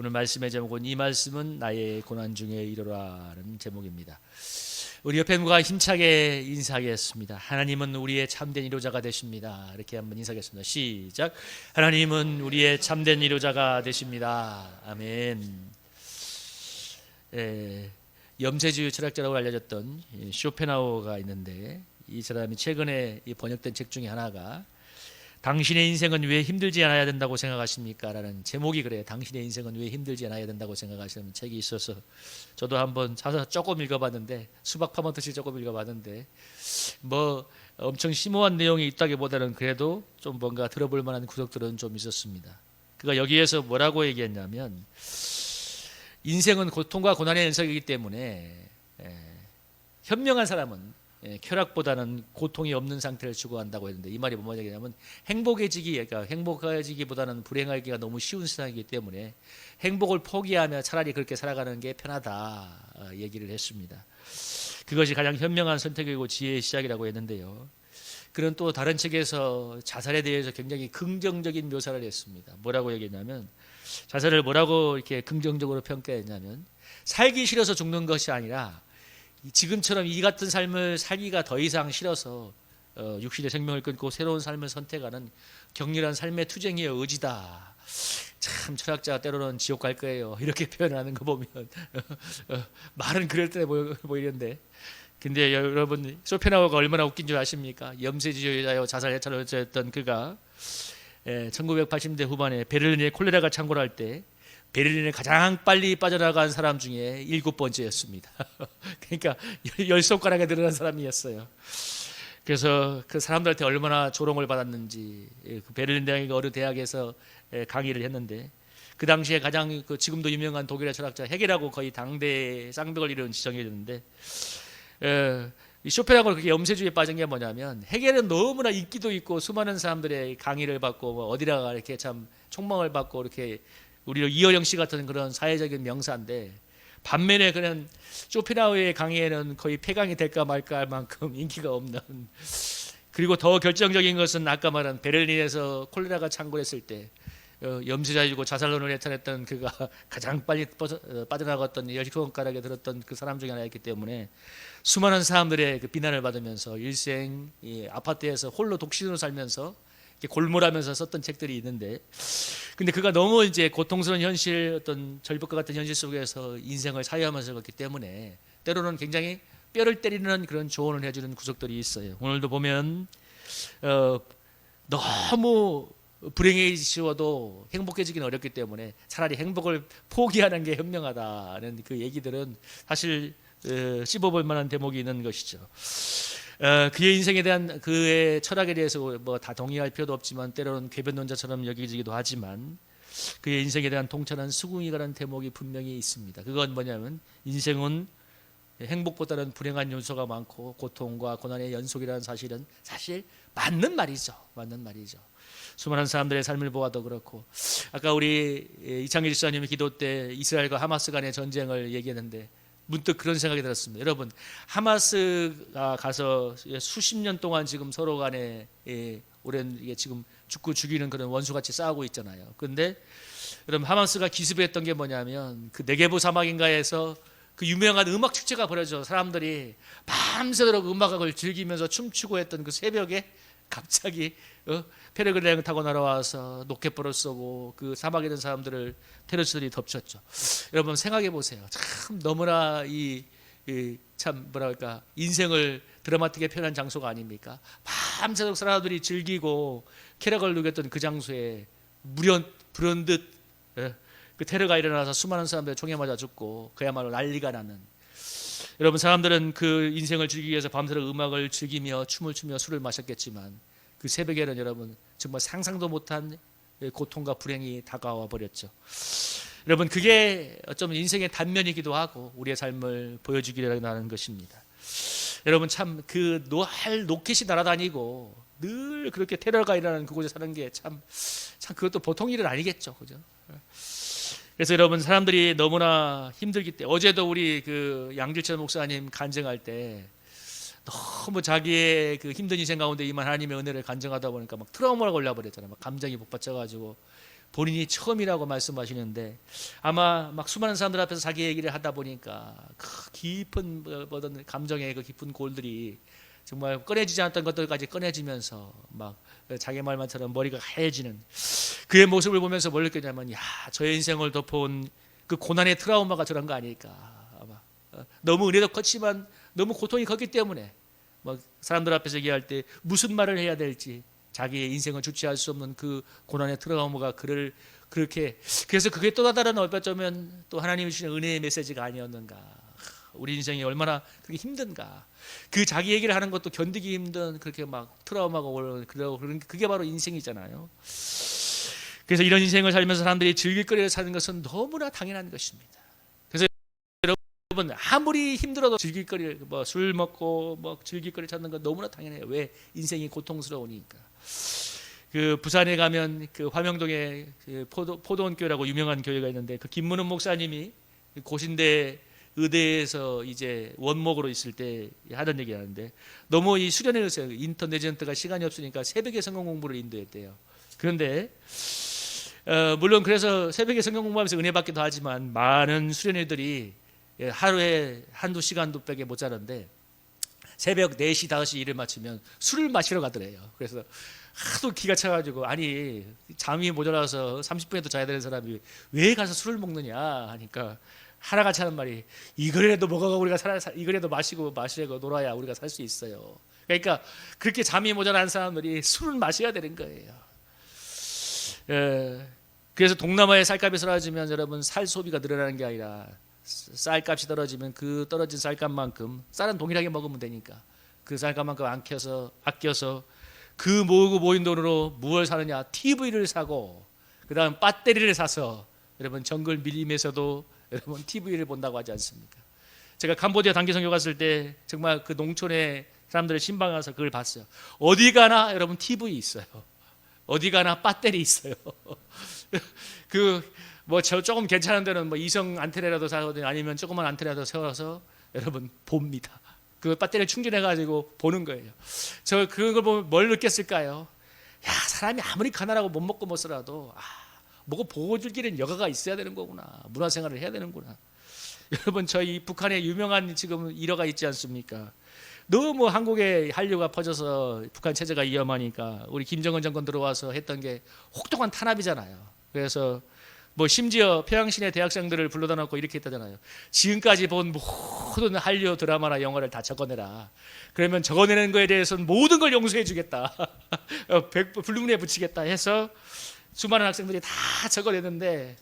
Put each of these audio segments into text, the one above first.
오늘 말씀의 제목은 이 말씀은 나의 고난 중에 이르라는 제목입니다. 우리 옆에 누가 힘차게 인사하겠습니다. 하나님은 우리의 참된 위로자가 되십니다. 이렇게 한번 인사하겠습니다. 시작. 하나님은 우리의 참된 위로자가 되십니다. 아멘. 염세주의 철학자라고 알려졌던 쇼펜하우어가 있는데, 이 사람이 최근에 번역된 책 중에 하나가 당신의 인생은 왜 힘들지 않아야 된다고 생각하십니까? 라는 제목이 그래요. 당신의 인생은 왜 힘들지 않아야 된다고 생각하시는 책이 있어서 저도 한번 사서 조금 읽어봤는데, 수박 파먹듯이 조금 읽어봤는데, 뭐 엄청 심오한 내용이 있다기보다는 그래도 좀 뭔가 들어볼 만한 구석들은 좀 있었습니다. 그가 여기에서 뭐라고 얘기했냐면, 인생은 고통과 고난의 연속이기 때문에 현명한 사람은 쾌락보다는 고통이 없는 상태를 추구한다고 했는데, 이 말이 뭐냐 냐면 행복해지기보다는 불행하기가 너무 쉬운 세상이기 때문에 행복을 포기하며 차라리 그렇게 살아가는 게 편하다 얘기를 했습니다. 그것이 가장 현명한 선택이고 지혜의 시작이라고 했는데요, 그는 또 다른 책에서 자살에 대해서 굉장히 긍정적인 묘사를 했습니다. 뭐라고 얘기했냐면, 자살을 뭐라고 이렇게 긍정적으로 평가했냐면, 살기 싫어서 죽는 것이 아니라 지금처럼 이 같은 삶을 살기가 더 이상 싫어서 육신의 생명을 끊고 새로운 삶을 선택하는 격렬한 삶의 투쟁의 의지다. 참 철학자가 때로는 지옥 갈 거예요, 이렇게 표현하는 거 보면 말은 그럴 때 보이는데, 근데 여러분, 쇼펜하우어가 얼마나 웃긴 줄 아십니까? 염세주의자여 자살해찰했던 그가 1980대 후반에 베를린에 콜레라가 창궐할 때 베를린에 가장 빨리 빠져나간 사람 중에 7번째였습니다. 그러니까 10손가락에 들어간 사람이었어요. 그래서 그 사람들한테 얼마나 조롱을 받았는지, 그 베를린 대학의 어느 대학에서 강의를 했는데, 그 당시에 가장 지금도 유명한 독일의 철학자 헤겔하고 거의 당대 쌍벽을 이룬 지성이었는데, 이 쇼펜하우어가 그렇게 염세주의에 빠진 게 뭐냐면, 헤겔은 너무나 인기도 있고 수많은 사람들의 강의를 받고 뭐 어디다가 이렇게 참 총망을 받고 이렇게 우리로 이어영 씨 같은 그런 사회적인 명사인데, 반면에 그는 쇼펜하우어의 강의에는 거의 폐강이 될까 말까 할 만큼 인기가 없는, 그리고 더 결정적인 것은 아까 말한 베를린에서 콜레라가 창궐했을 때 염세자이고 자살론을 해탈했던 그가 가장 빨리 빠져나갔던 10손가락에 들었던 그 사람 중에 하나였기 때문에 수많은 사람들의 그 비난을 받으면서 일생 아파트에서 홀로 독신으로 살면서 골몰하면서 썼던 책들이 있는데, 근데 그가 너무 이제 고통스러운 현실, 어떤 절벽과 같은 현실 속에서 인생을 사유하면서 그렇기 때문에 때로는 굉장히 뼈를 때리는 그런 조언을 해주는 구석들이 있어요. 오늘도 보면 너무 불행해지셔도 행복해지기는 어렵기 때문에 차라리 행복을 포기하는 게 현명하다는 그 얘기들은 사실 씹어볼 만한 대목이 있는 것이죠. 그의 인생에 대한 그의 철학에 대해서 뭐 다 동의할 필요도 없지만, 때로는 궤변론자처럼 여기지기도 하지만, 그의 인생에 대한 통찰한 수긍이라는 대목이 분명히 있습니다. 그건 뭐냐면, 인생은 행복보다는 불행한 요소가 많고 고통과 고난의 연속이라는 사실은 사실 맞는 말이죠. 수많은 사람들의 삶을 보아도 그렇고, 아까 우리 이창길 집사님이 기도 때 이스라엘과 하마스 간의 전쟁을 얘기했는데 문득 그런 생각이 들었습니다. 여러분, 하마스가 가서 수십 년 동안 지금 서로 간에 오랜 지금 죽이는 그런 원수같이 싸우고 있잖아요. 그런데 여러분, 하마스가 기습했던 게 뭐냐면, 그 네게부 사막인가에서 그 유명한 음악 축제가 벌어져 사람들이 밤새도록 음악을 즐기면서 춤추고 했던 그 새벽에 갑자기 패러글라이딩 타고 날아와서 로켓볼을 쏘고 그 사막에 있는 사람들을 테러리스트들이 덮쳤죠. 여러분 생각해 보세요. 참 너무나 참 뭐랄까, 인생을 드라마틱하게 표현한 장소가 아닙니까? 밤새도록 사람들이 즐기고 쾌락을 누렸던 그 장소에 불현듯 그 테러가 일어나서 수많은 사람들이 총에 맞아 죽고 그야말로 난리가 나는, 여러분 사람들은 그 인생을 즐기기 위해서 밤새도록 음악을 즐기며 춤을 추며 술을 마셨겠지만, 그 새벽에는 여러분 정말 상상도 못한 고통과 불행이 다가와 버렸죠. 여러분, 그게 어쩌면 인생의 단면이기도 하고 우리의 삶을 보여주기를 하는 것입니다. 여러분, 참 그 로켓이 날아다니고 늘 그렇게 테러가 일어나는 그곳에 사는 게 참 그것도 보통 일은 아니겠죠, 그죠? 그래서 여러분, 사람들이 너무나 힘들기 때문에, 어제도 우리 그 양질철 목사님 간증할 때 너무 자기의 그 힘든 인생 가운데 임한 하나님의 은혜를 간증하다 보니까 막 트라우마가 걸려버렸잖아요. 막 감정이 복받쳐가지고 본인이 처음이라고 말씀하시는데 아마 막 수많은 사람들 앞에서 자기 얘기를 하다 보니까 그 깊은 어떤 감정의 그 깊은 골들이 정말 꺼내지지 않았던 것들까지 꺼내지면서 막 자기 말만처럼 머리가 하얘지는 그의 모습을 보면서 뭘 느꼈냐면, 야, 저의 인생을 덮어온 그 고난의 트라우마가 저런 거 아닐까. 아마 너무 은혜도 컸지만 너무 고통이 컸기 때문에 뭐 사람들 앞에서 얘기할 때 무슨 말을 해야 될지 자기의 인생을 주체할 수 없는 그 고난의 트라우마가 그를 그렇게, 그래서 그게 또 다른 어쩌면 또 하나님이 주시는 은혜의 메시지가 아니었는가. 우리 인생이 얼마나 그렇게 힘든가. 그 자기 얘기를 하는 것도 견디기 힘든 그렇게 막 트라우마가 오는 그게 바로 인생이잖아요. 그래서 이런 인생을 살면서 사람들이 즐길거리를 사는 것은 너무나 당연한 것입니다. 그래서 여러분 아무리 힘들어도 즐길거리를 뭐 술 먹고 뭐 즐길거리 찾는 건 너무나 당연해요. 왜? 인생이 고통스러우니까. 그 부산에 가면 그 화명동에 그 포도원교회라고 유명한 교회가 있는데 그 김문은 목사님이 고신대 의대에서 이제 원목으로 있을 때 하던 얘기 하는데 너무 이 수련회 했어요. 인터내전트가 시간이 없으니까 새벽에 성경 공부를 인도했대요. 그런데 물론 그래서 새벽에 성경 공부하면서 은혜 받기도 하지만 많은 수련회들이 하루에 한두 시간도 빼게 못 자는데 새벽 4시, 5시 일을 마치면 술을 마시러 가더래요. 그래서 하도 기가 차가지고 아니 잠이 모자라서 30분에도 자야 되는 사람이 왜 가서 술을 먹느냐 하니까 하나같이 하는 말이 이거라도 먹어가 우리가 이거라도 마시고 놀아야 우리가 살 수 있어요. 그러니까 그렇게 잠이 모자란 사람들이 술을 마셔야 되는 거예요. 그래서 동남아의 쌀값이 사라지면 여러분 쌀 소비가 늘어나는 게 아니라 쌀값이 떨어지면 그 떨어진 쌀값만큼 쌀은 동일하게 먹으면 되니까 그 쌀값만큼 아껴서 그 모으고 모인 돈으로 무엇을 사느냐? TV를 사고 그다음 배터리를 사서 여러분 정글 밀림에서도 여러분 TV를 본다고 하지 않습니까? 제가 캄보디아 단기 선교 갔을 때 정말 그 농촌에 사람들의 신방 가서 그걸 봤어요. 어디 가나 여러분 TV 있어요. 어디 가나 배터리 있어요. 그 뭐 저 조금 괜찮은 데는 뭐 이성 안테나라도 사거든요. 아니면 조그만 안테나라도 세워서 여러분 봅니다. 그 배터리를 충전해 가지고 보는 거예요. 저 그걸 보면 뭘 느꼈을까요? 야, 사람이 아무리 가난하고 못 먹고 못 살아도 뭐고 보고 줄 길은 여가가 있어야 되는 거구나. 문화생활을 해야 되는구나. 여러분 저희 북한에 유명한 지금 일화가 있지 않습니까? 너무 한국에 한류가 퍼져서 북한 체제가 위험하니까 우리 김정은 정권 들어와서 했던 게 혹독한 탄압이잖아요. 그래서 뭐 심지어 평양시내 대학생들을 불러다 놓고 이렇게 했다잖아요. 지금까지 본 모든 한류 드라마나 영화를 다 적어내라. 그러면 적어내는 거에 대해서는 모든 걸 용서해 주겠다. 불능에 붙이겠다 해서 수많은 학생들이 다 적어냈는데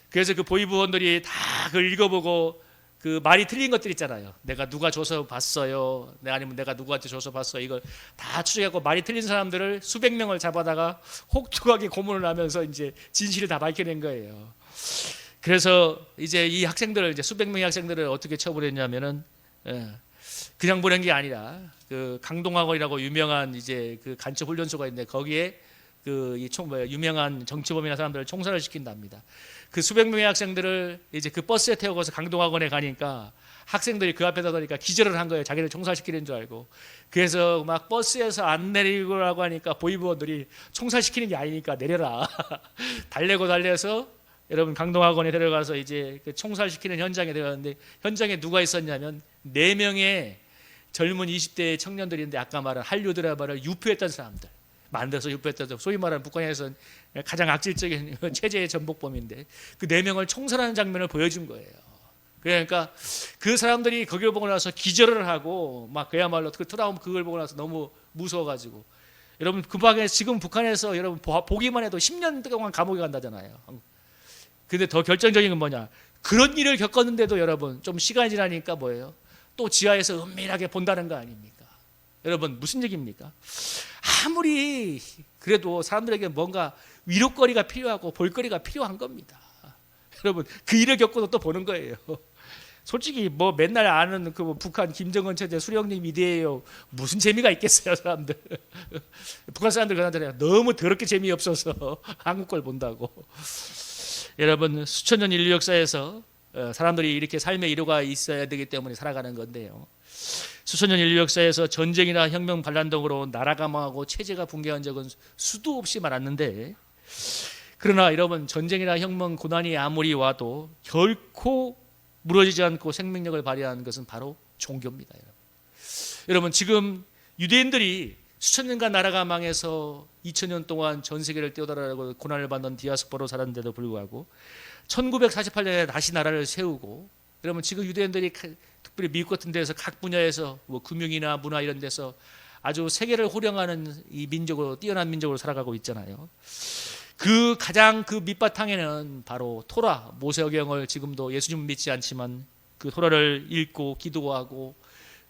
그래서 그 보이부원들이 다 그걸 읽어보고 그 말이 틀린 것들 있잖아요. 내가 누가 줘서 봤어요. 아니면 내가 누구한테 줘서 봤어요. 이걸 다 추적하고 말이 틀린 사람들을 수백 명을 잡아다가 혹독하게 고문을 하면서 이제 진실을 다 밝혀낸 거예요. 그래서 이제 이 학생들을 이제 수백 명의 학생들을 어떻게 처벌했냐면은 그냥 보낸 게 아니라 그 강동학원이라고 유명한 이제 그 간첩 훈련소가 있는데 거기에 그 유명한 정치범이나 사람들을 총살을 시킨답니다. 그 수백 명의 학생들을 이제 그 버스에 태워서 강동학원에 가니까 학생들이 그 앞에 서니까 기절을 한 거예요. 자기를 총살시키는 줄 알고. 그래서 막 버스에서 안 내리라고 하니까 보이부원들이 총살시키는 게 아니니까 내려라. 달래서 여러분 강동학원에 데려가서 이제 그 총살시키는 현장에 데려갔는데 현장에 누가 있었냐면 4명의 젊은 20대 청년들인데 아까 말한 한류 드라마를 유포했던 사람들. 만들어서 유포했던 소위 말하는 북한에서는 가장 악질적인 체제의 전복범인데 그 4명을 총살하는 장면을 보여준 거예요. 그러니까 그 사람들이 거기를 보고 나서 기절을 하고 막 그야말로 그 트라우마 그걸 보고 나서 너무 무서워가지고 여러분 그 방에 지금 북한에서 여러분 보기만 해도 10년 동안 감옥에 간다잖아요. 근데 더 결정적인 건 뭐냐? 그런 일을 겪었는데도 여러분 좀 시간이 지나니까 뭐예요? 또 지하에서 은밀하게 본다는 거 아닙니까? 여러분 무슨 얘기입니까? 아무리 그래도 사람들에게 뭔가 위로거리가 필요하고 볼거리가 필요한 겁니다. 여러분 그 일을 겪고도 또 보는 거예요. 솔직히 뭐 맨날 아는 그 북한 김정은 체제 수령님 이대예요. 무슨 재미가 있겠어요, 사람들. 북한 사람들 그러잖아요. 너무 더럽게 재미없어서 한국 걸 본다고. 여러분 수천 년 인류 역사에서 사람들이 이렇게 삶의 이루가 있어야 되기 때문에 살아가는 건데요. 수천 년 인류 역사에서 전쟁이나 혁명 반란 등으로 나라가 망하고 체제가 붕괴한 적은 수도 없이 많았는데 그러나 여러분, 전쟁이나 혁명, 고난이 아무리 와도 결코 무너지지 않고 생명력을 발휘하는 것은 바로 종교입니다. 여러분, 지금 유대인들이 수천 년간 나라가 망해서 2000년 동안 전 세계를 뛰어다니고 고난을 받는 디아스포라로 살았는데도 불구하고 1948년에 다시 나라를 세우고, 여러분 지금 유대인들이 특별히 미국 같은 데서 각 분야에서 뭐 금융이나 문화 이런 데서 아주 세계를 호령하는 이 민족으로, 뛰어난 민족으로 살아가고 있잖아요. 그 가장 그 밑바탕에는 바로 토라, 모세오경을 지금도 예수님은 믿지 않지만 그 토라를 읽고 기도하고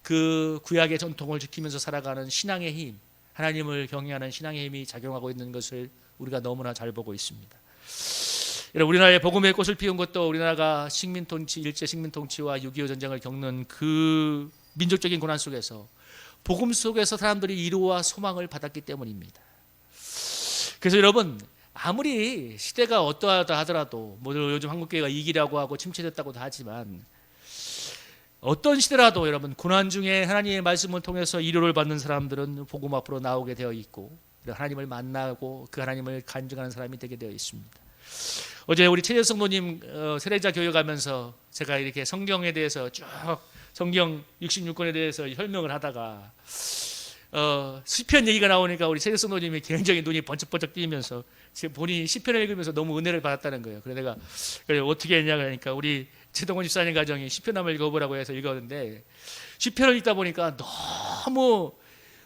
그 구약의 전통을 지키면서 살아가는 신앙의 힘, 하나님을 경외하는 신앙의 힘이 작용하고 있는 것을 우리가 너무나 잘 보고 있습니다. 우리나라의 복음의 꽃을 피운 것도 우리나라가 식민통치, 일제 식민통치와 6.25 전쟁을 겪는 그 민족적인 고난 속에서 복음 속에서 사람들이 위로와 소망을 받았기 때문입니다. 그래서 여러분, 아무리 시대가 어떠하다 하더라도, 뭐 요즘 한국교회가 이기라고 하고 침체됐다고도 하지만, 어떤 시대라도 여러분 고난 중에 하나님의 말씀을 통해서 위로를 받는 사람들은 복음 앞으로 나오게 되어 있고, 하나님을 만나고 그 하나님을 간증하는 사람이 되게 되어 있습니다. 어제 우리 최재 성도님 세례자 교육하면서 제가 이렇게 성경에 대해서 쭉 성경 66권에 대해서 설명을 하다가 시편 얘기가 나오니까 우리 최재 성도님이 굉장히 눈이 번쩍번쩍 뜨이면서 본인이 시편을 읽으면서 너무 은혜를 받았다는 거예요. 그래서 내가 어떻게 했냐 그러니까 우리 최동원 집사님 가정이 시편 한번 읽어보라고 해서 읽었는데, 시편을 읽다 보니까 너무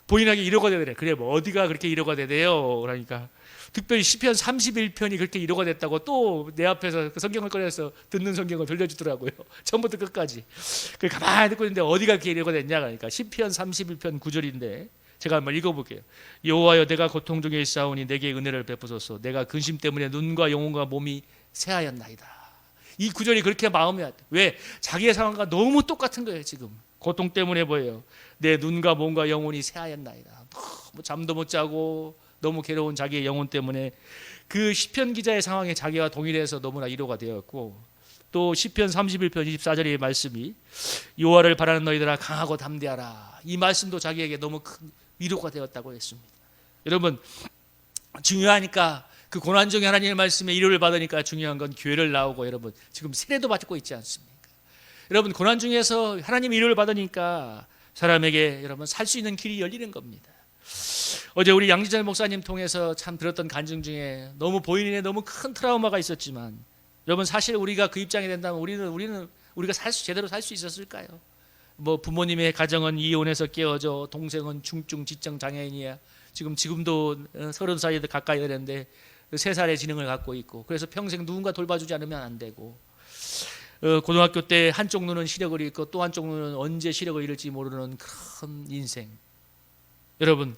본인에게 위로가 되더래. 그래 뭐 어디가 그렇게 위로가 되대요? 그러니까 특별히 시편 31편이 그렇게 위로가 됐다고 또 내 앞에서 그 성경을 꺼내서 듣는 성경을 들려주더라고요. 처음부터 끝까지. 그 가만히 듣고 있는데 어디가 그렇게 위로가 됐냐 그러니까 시편 31편 9절인데 제가 한번 읽어볼게요. 여호와여, 내가 고통 중에 있사오니 내게 은혜를 베푸소서. 내가 근심 때문에 눈과 영혼과 몸이 새하였나이다. 이 구절이 그렇게 마음이 아파. 왜? 자기의 상황과 너무 똑같은 거예요. 지금 고통 때문에 보여요. 내 눈과 몸과 영혼이 새하였나이다. 너무 잠도 못 자고 너무 괴로운 자기의 영혼 때문에 그 시편 기자의 상황에 자기가 동일해서 너무나 위로가 되었고, 또 시편 31편 24절의 말씀이 여호와를 바라는 너희들아 강하고 담대하라. 이 말씀도 자기에게 너무 큰 위로가 되었다고 했습니다. 여러분, 중요하니까 그 고난 중에 하나님의 말씀에 위로를 받으니까 중요한 건 교회를 나오고, 여러분 지금 세례도 받고 있지 않습니까? 여러분 고난 중에서 하나님의 위로를 받으니까 사람에게 여러분 살 수 있는 길이 열리는 겁니다. 어제 우리 양지철 목사님 통해서 참 들었던 간증 중에 너무 본인의 너무 큰 트라우마가 있었지만, 여러분 사실 우리가 그 입장이 된다면 우리가 제대로 살 수 있었을까요? 뭐 부모님의 가정은 이혼해서 깨어져, 동생은 중증 지적 장애인이야. 지금도 30살이 가까이 되는데 3살의 지능을 갖고 있고, 그래서 평생 누군가 돌봐주지 않으면 안 되고, 고등학교 때 한쪽 눈은 시력을 잃고 또 한쪽 눈은 언제 시력을 잃을지 모르는 그런 인생. 여러분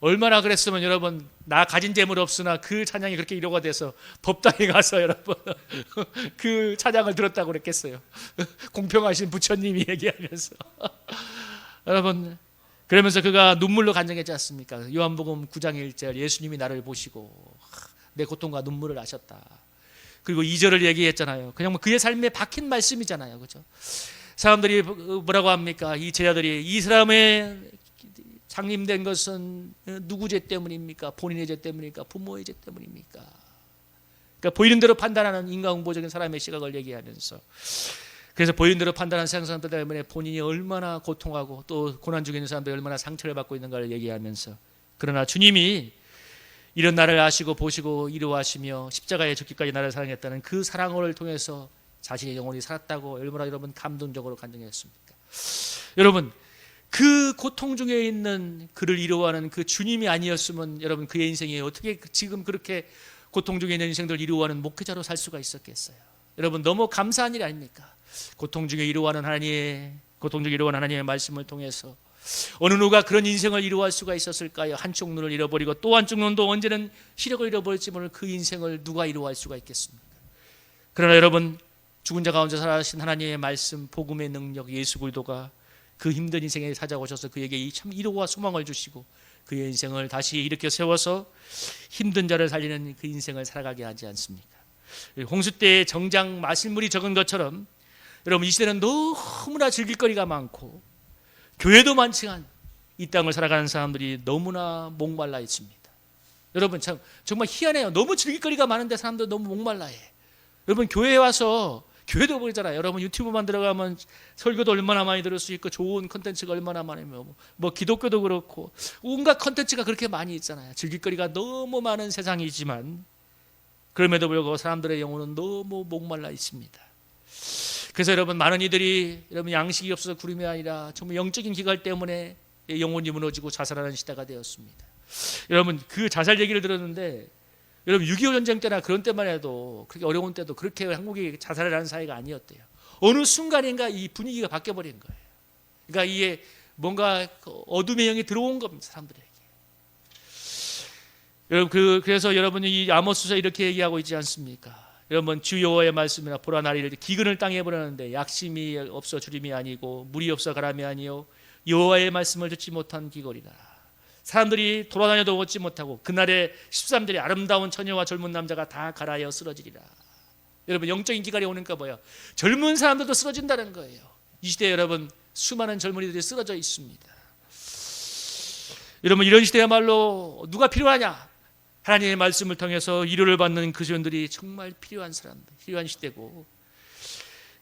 얼마나 그랬으면 여러분 나 가진 재물 없으나 그 찬양이 그렇게 위로가 돼서 법당에 가서 여러분 그 찬양을 들었다고 그랬겠어요. 공평하신 부처님이 얘기하면서 여러분, 그러면서 그가 눈물로 간증했지 않습니까? 요한복음 9장 1절 예수님이 나를 보시고 내 고통과 눈물을 아셨다. 그리고 2절을 얘기했잖아요. 그냥 뭐 그의 삶에 박힌 말씀이잖아요. 그렇죠? 사람들이 뭐라고 합니까? 이 제자들이 이 사람의 장님된 것은 누구 죄 때문입니까? 본인의 죄 때문입니까? 부모의 죄 때문입니까? 그러니까 보이는 대로 판단하는 인간응보적인 사람의 시각을 얘기하면서, 그래서 보이는 대로 판단하는 세상 사람들 때문에 본인이 얼마나 고통하고 또 고난 중에 있는 사람들이 얼마나 상처를 받고 있는가를 얘기하면서, 그러나 주님이 이런 나를 아시고 보시고 위로하시며 십자가에 죽기까지 나를 사랑했다는 그 사랑을 통해서 자신의 영혼이 살았다고 얼마나 여러분 감동적으로 간증했습니까? 여러분 그 고통 중에 있는 그를 위로하는 그 주님이 아니었으면 여러분 그의 인생이 어떻게 지금 그렇게 고통 중에 있는 인생들 위로하는 목회자로 살 수가 있었겠어요? 여러분 너무 감사한 일 아닙니까? 고통 중에 위로하는 하나님의 말씀을 통해서 어느 누가 그런 인생을 위로할 수가 있었을까요? 한쪽 눈을 잃어버리고 또 한쪽 눈도 언제는 시력을 잃어버릴지 모르는 그 인생을 누가 위로할 수가 있겠습니까? 그러나 여러분 죽은 자 가운데 살아계신 하나님의 말씀, 복음의 능력, 예수 그리스도가 그 힘든 인생에 찾아오셔서 그에게 참 위로와 소망을 주시고 그의 인생을 다시 일으켜 세워서 힘든 자를 살리는 그 인생을 살아가게 하지 않습니까? 홍수 때에 정작 마실물이 적은 것처럼 여러분 이 시대는 너무나 즐길 거리가 많고 교회도 많지만 이 땅을 살아가는 사람들이 너무나 목말라 있습니다. 여러분 참 정말 희한해요. 너무 즐길거리가 많은데 사람들 너무 목말라해. 여러분 교회에 와서 교회도 보잖아요. 여러분 유튜브만 들어가면 설교도 얼마나 많이 들을 수 있고 좋은 컨텐츠가 얼마나 많으며 뭐 기독교도 그렇고 온갖 컨텐츠가 그렇게 많이 있잖아요. 즐길거리가 너무 많은 세상이지만 그럼에도 불구하고 사람들의 영혼은 너무 목말라 있습니다. 그래서 여러분 많은 이들이 여러분 양식이 없어서 굶음이 아니라 정말 영적인 기갈 때문에 영혼이 무너지고 자살하는 시대가 되었습니다. 여러분 그 자살 얘기를 들었는데 여러분 6.25 전쟁 때나 그런 때만 해도 그렇게 어려운 때도 그렇게 한국이 자살을 하는 사회가 아니었대요. 어느 순간인가 이 분위기가 바뀌어버린 거예요. 그러니까 이게 뭔가 어둠의 영이 들어온 겁니다. 사람들에게. 여러분 그래서 여러분이 이 아모스서 이렇게 얘기하고 있지 않습니까? 여러분 주 여호와의 말씀이나 보라 날이 기근을 땅에 보내는데 약심이 없어 주림이 아니고 물이 없어 가람이 아니요 여호와의 말씀을 듣지 못한 기걸이라. 사람들이 돌아다녀도 얻지 못하고 그날에 13들이 아름다운 처녀와 젊은 남자가 다 갈아여 쓰러지리라. 여러분 영적인 기갈이 오니까 뭐예요? 젊은 사람들도 쓰러진다는 거예요. 이 시대에 여러분 수많은 젊은이들이 쓰러져 있습니다. 여러분 이런 시대야말로 누가 필요하냐? 하나님의 말씀을 통해서 위로를 받는 그리스도인들이 정말 필요한 사람들, 필요한 시대고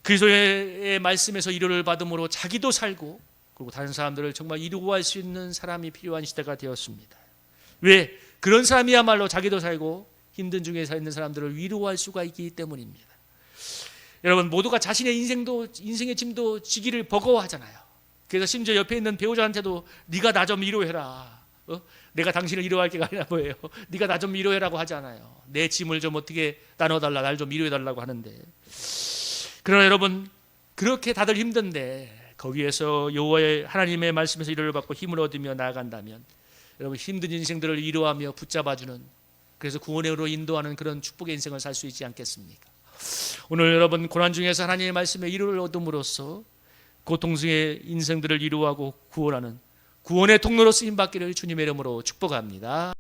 그리스도의 말씀에서 위로를 받음으로 자기도 살고 그리고 다른 사람들을 정말 위로할 수 있는 사람이 필요한 시대가 되었습니다. 왜? 그런 사람이야말로 자기도 살고 힘든 중에 있는 사람들을 위로할 수가 있기 때문입니다. 여러분 모두가 자신의 인생의 짐도 지기를 버거워하잖아요. 그래서 심지어 옆에 있는 배우자한테도 네가 나 좀 위로해라. 내가 당신을 위로할 게가 아니라 뭐예요? 네가 나 좀 위로해라고 하잖아요. 내 짐을 좀 어떻게 나눠달라, 날 좀 위로해달라고 하는데 그러나 여러분 그렇게 다들 힘든데 거기에서 여호와의 하나님의 말씀에서 위로를 받고 힘을 얻으며 나아간다면 여러분 힘든 인생들을 위로하며 붙잡아주는 그래서 구원으로 인도하는 그런 축복의 인생을 살 수 있지 않겠습니까? 오늘 여러분 고난 중에서 하나님의 말씀에 위로를 얻음으로써 고통 중의 인생들을 위로하고 구원하는 구원의 통로로 쓰임받기를 주님의 이름으로 축복합니다.